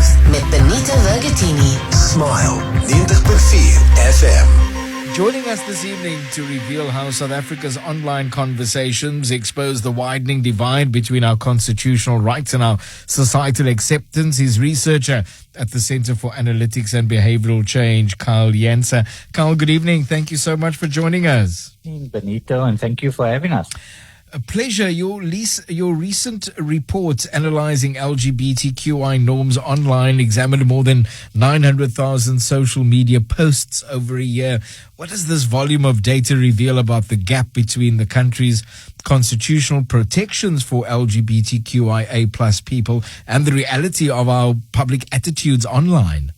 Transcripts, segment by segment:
News met Benito Vergotine. Smile 90.4 FM. Joining us this evening to reveal how South Africa's online conversations expose the widening divide between our constitutional rights and our societal acceptance is researcher at the Center for Analytics and Behavioral Change, Kyle Janse. Kyle, good evening. Thank you so much for joining us. Benito, and thank you for having us. A pleasure. Your recent report analyzing LGBTQI norms online examined more than 900,000 social media posts over a year. What does this volume of data reveal about the gap between the country's constitutional protections for LGBTQIA plus people and the reality of our public attitudes online?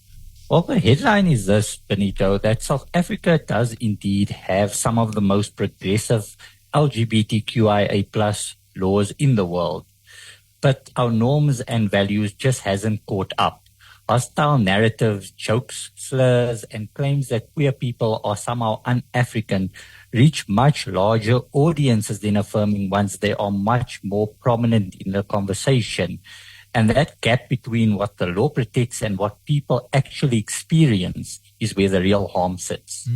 Well, the headline is this, Benito, that South Africa does indeed have some of the most progressive LGBTQIA plus laws in the world. But our norms and values just hasn't caught up. Hostile narratives, jokes, slurs, and claims that queer people are somehow un-African reach much larger audiences than affirming ones. They are much more prominent in the conversation. And that gap between what the law protects and what people actually experience is where the real harm sits.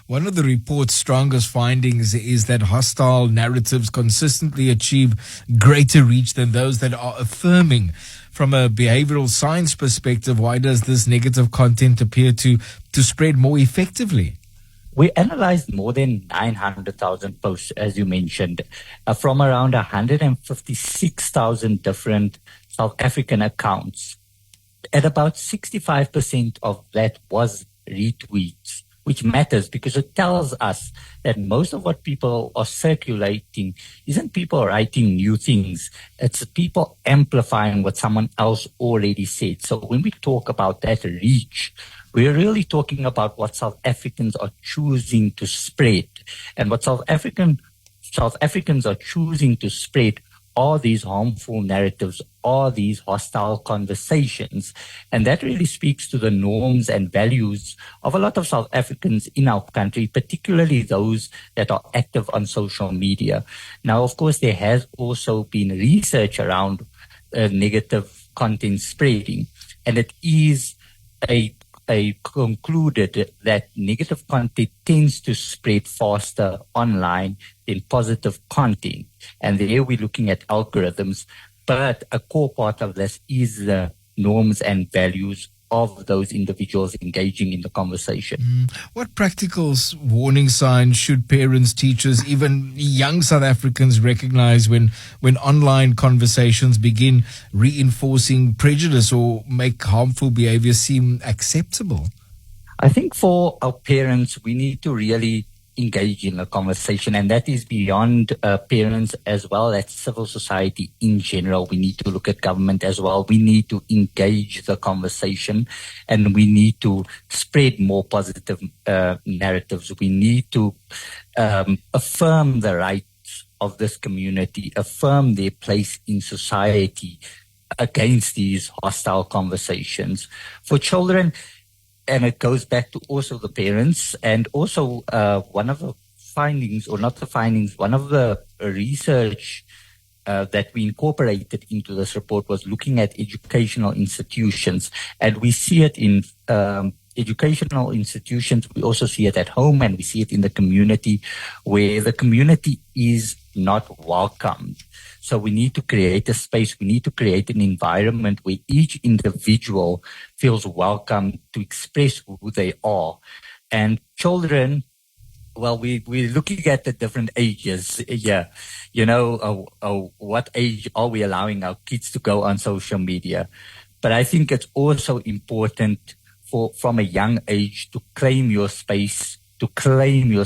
One of the report's strongest findings is that hostile narratives consistently achieve greater reach than those that are affirming. From a behavioral science perspective, why does this negative content appear to spread more effectively? We analyzed more than 900,000 posts, as you mentioned, from around 156,000 different South African accounts. At about 65% of that was retweets, which matters because it tells us that most of what people are circulating isn't people writing new things. It's people amplifying what someone else already said. So when we talk about that reach, we're really talking about what South Africans are choosing to spread. And what South Africans are choosing to spread are these harmful narratives, are these hostile conversations. And that really speaks to the norms and values of a lot of South Africans in our country, particularly those that are active on social media. Now, of course, there has also been research around negative content spreading, and it is concluded that negative content tends to spread faster online than positive content. And there we're looking at algorithms, but a core part of this is the norms and values of those individuals engaging in the conversation. What practical warning signs should parents, teachers, even young South Africans recognize when online conversations begin reinforcing prejudice or make harmful behavior seem acceptable? I think for our parents, we need to really engage in a conversation, and that is beyond parents as well as civil society in general. We need to look at government as well. We need to engage the conversation, and we need to spread more positive narratives. We need to affirm the rights of this community, affirm their place in society against these hostile conversations. For children, and it goes back to also the parents, and also one of the findings, or not the findings, one of the research that we incorporated into this report was looking at educational institutions. And we see it in educational institutions, we also see it at home, and we see it in the community, where the community is not welcomed. So we need to create a space, we need to create an environment where each individual feels welcome to express who they are. And children, well, we're looking at the different ages. Yeah. You know, what age are we allowing our kids to go on social media? But I think it's also important from a young age to claim your space, to claim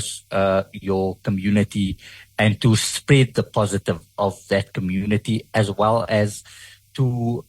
your community, and to spread the positive of that community, as well as to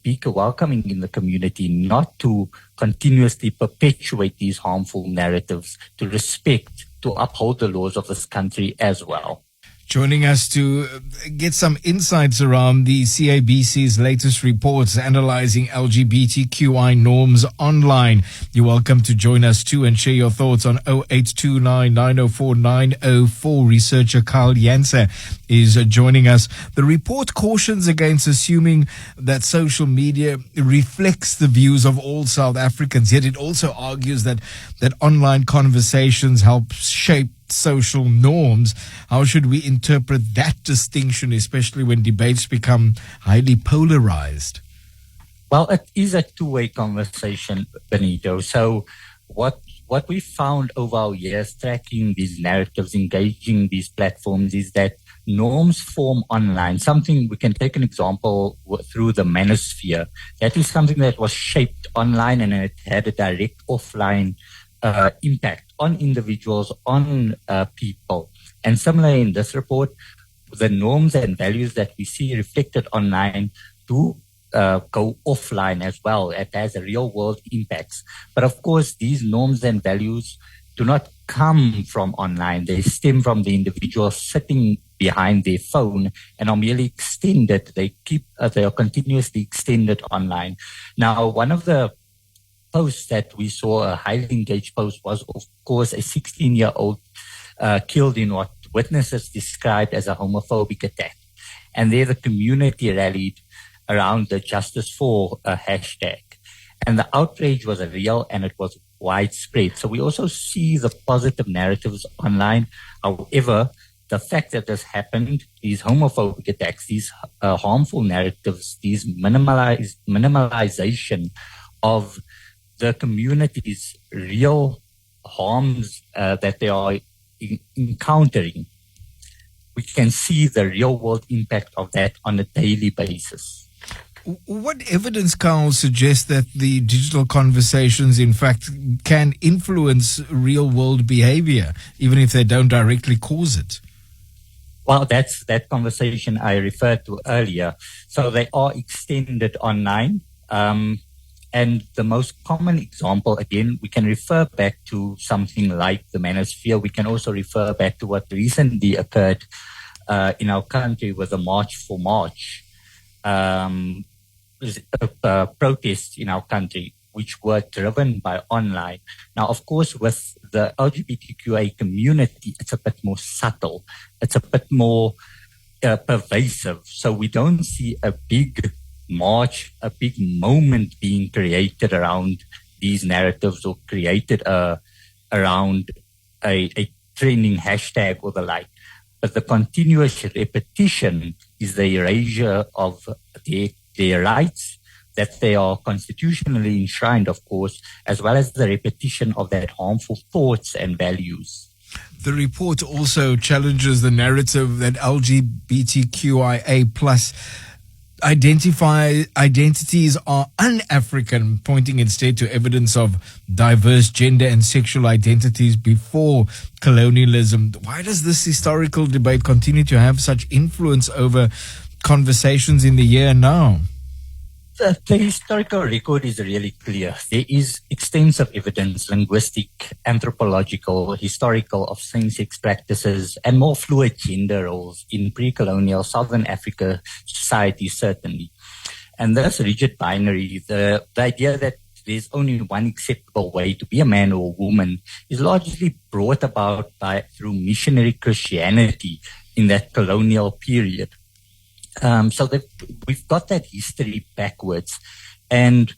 be welcoming in the community, not to continuously perpetuate these harmful narratives, to respect, to uphold the laws of this country as well. Joining us to get some insights around the CABC's latest reports analyzing LGBTQI norms online. You're welcome to join us too and share your thoughts on 0829 904 904. Researcher Kyle Janse is joining us. The report cautions against assuming that social media reflects the views of all South Africans, yet it also argues that online conversations help shape social norms. How should we interpret that distinction, especially when debates become highly polarized? Well, it is a two-way conversation, Benito. So what we found over our years tracking these narratives, engaging these platforms, is that norms form online. Something we can take an example through the manosphere. That is something that was shaped online and it had a direct offline impact on individuals, on people. And similarly in this report, the norms and values that we see reflected online do go offline as well. It has a real world impacts. But of course, these norms and values do not come from online. They stem from the individual sitting behind their phone and are merely extended. They are continuously extended online. Now, one of the post that we saw, a highly engaged post, was of course a 16-year-old killed in what witnesses described as a homophobic attack. And there the community rallied around the Justice For hashtag. And the outrage was real and it was widespread. So we also see the positive narratives online. However, the fact that this happened, these homophobic attacks, these harmful narratives, these minimalization of the community's real harms that they are encountering, we can see the real world impact of that on a daily basis. What evidence, Carl, suggests that the digital conversations, in fact, can influence real world behavior, even if they don't directly cause it? Well, that's that conversation I referred to earlier. So they are extended online. And the most common example, again, we can refer back to something like the manosphere. We can also refer back to what recently occurred in our country with the March for March protests in our country, which were driven by online. Now, of course, with the LGBTQI community, it's a bit more subtle. It's a bit more pervasive. So we don't see a big march, a big moment being created around these narratives or created around a trending hashtag or the like. But the continuous repetition is the erasure of their rights that they are constitutionally enshrined, of course, as well as the repetition of that harmful thoughts and values. The report also challenges the narrative that LGBTQIA plus identities are un-African, pointing instead to evidence of diverse gender and sexual identities before colonialism. Why does this historical debate continue to have such influence over conversations in the year now? The historical record is really clear. There is extensive evidence, linguistic, anthropological, historical, of same-sex practices and more fluid gender roles in pre-colonial Southern Africa society, certainly. And this rigid binary, the idea that there's only one acceptable way to be a man or a woman, is largely brought about through missionary Christianity in that colonial period. So that we've got that history backwards. And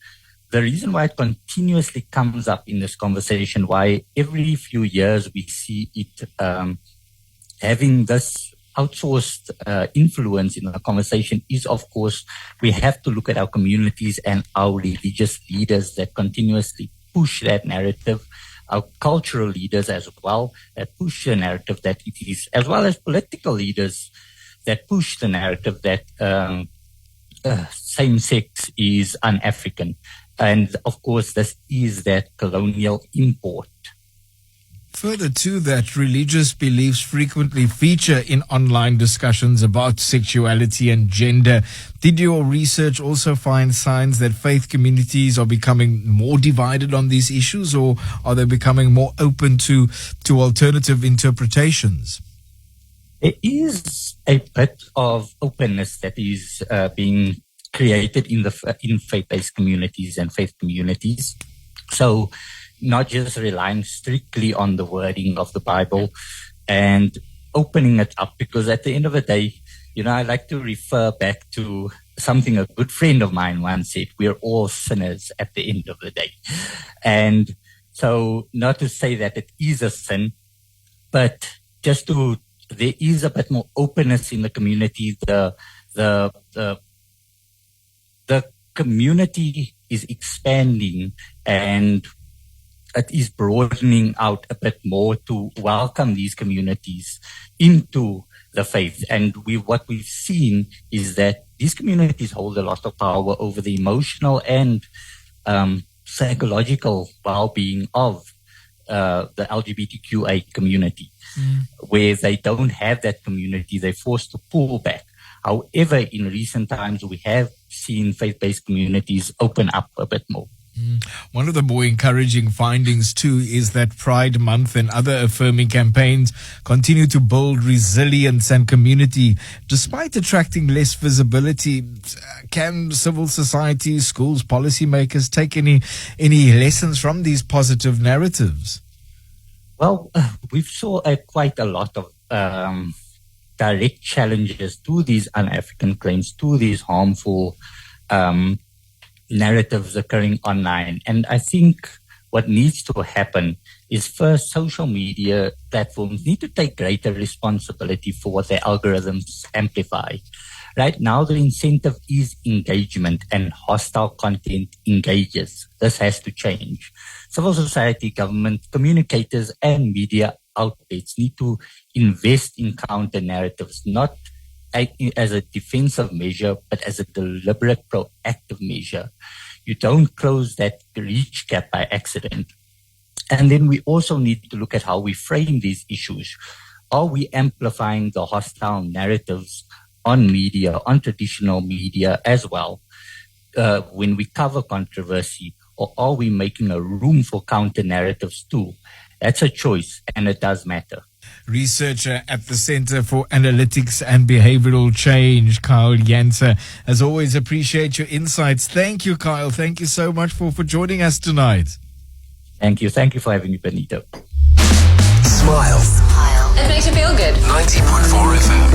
the reason why it continuously comes up in this conversation, why every few years we see it having this outsourced influence in the conversation is, of course, we have to look at our communities and our religious leaders that continuously push that narrative, our cultural leaders as well that push the narrative that it is, as well as political leaders that push the narrative that same-sex is un-African. And, of course, this is that colonial import. Further to that, religious beliefs frequently feature in online discussions about sexuality and gender. Did your research also find signs that faith communities are becoming more divided on these issues, or are they becoming more open to alternative interpretations? There is a bit of openness that is being created in faith-based communities and faith communities. So not just relying strictly on the wording of the Bible and opening it up, because at the end of the day, I like to refer back to something a good friend of mine once said: we're all sinners at the end of the day. And so not to say that it is a sin, but just there is a bit more openness in the community. The community is expanding, and it is broadening out a bit more to welcome these communities into the faith. And what we've seen is that these communities hold a lot of power over the emotional and psychological well-being of the LGBTQI community. Where they don't have that community, they're forced to pull back. However, in recent times, we have seen faith-based communities open up a bit more. One of the more encouraging findings too is that Pride Month and other affirming campaigns continue to build resilience and community despite attracting less visibility. Can civil society, schools, policymakers take any lessons from these positive narratives? Well, we've saw quite a lot of direct challenges to these un-African claims, to these harmful narratives occurring online. And I think what needs to happen is, first, social media platforms need to take greater responsibility for what their algorithms amplify. Right now, the incentive is engagement, and hostile content engages. This has to change. Civil society, government, communicators, and media outlets need to invest in counter narratives, not as a defensive measure, but as a deliberate, proactive measure. You don't close that reach gap by accident. And then we also need to look at how we frame these issues. Are we amplifying the hostile narratives on media, on traditional media as well, when we cover controversy, or are we making a room for counter narratives too? That's a choice, and it does matter. Researcher at the Center for Analytics and Behavioral Change, Kyle Janse. As always, appreciate your insights. Thank you, Kyle. Thank you so much for joining us tonight. Thank you. Thank you for having me, Benito. Smile. It makes you feel good. 90.4 FM.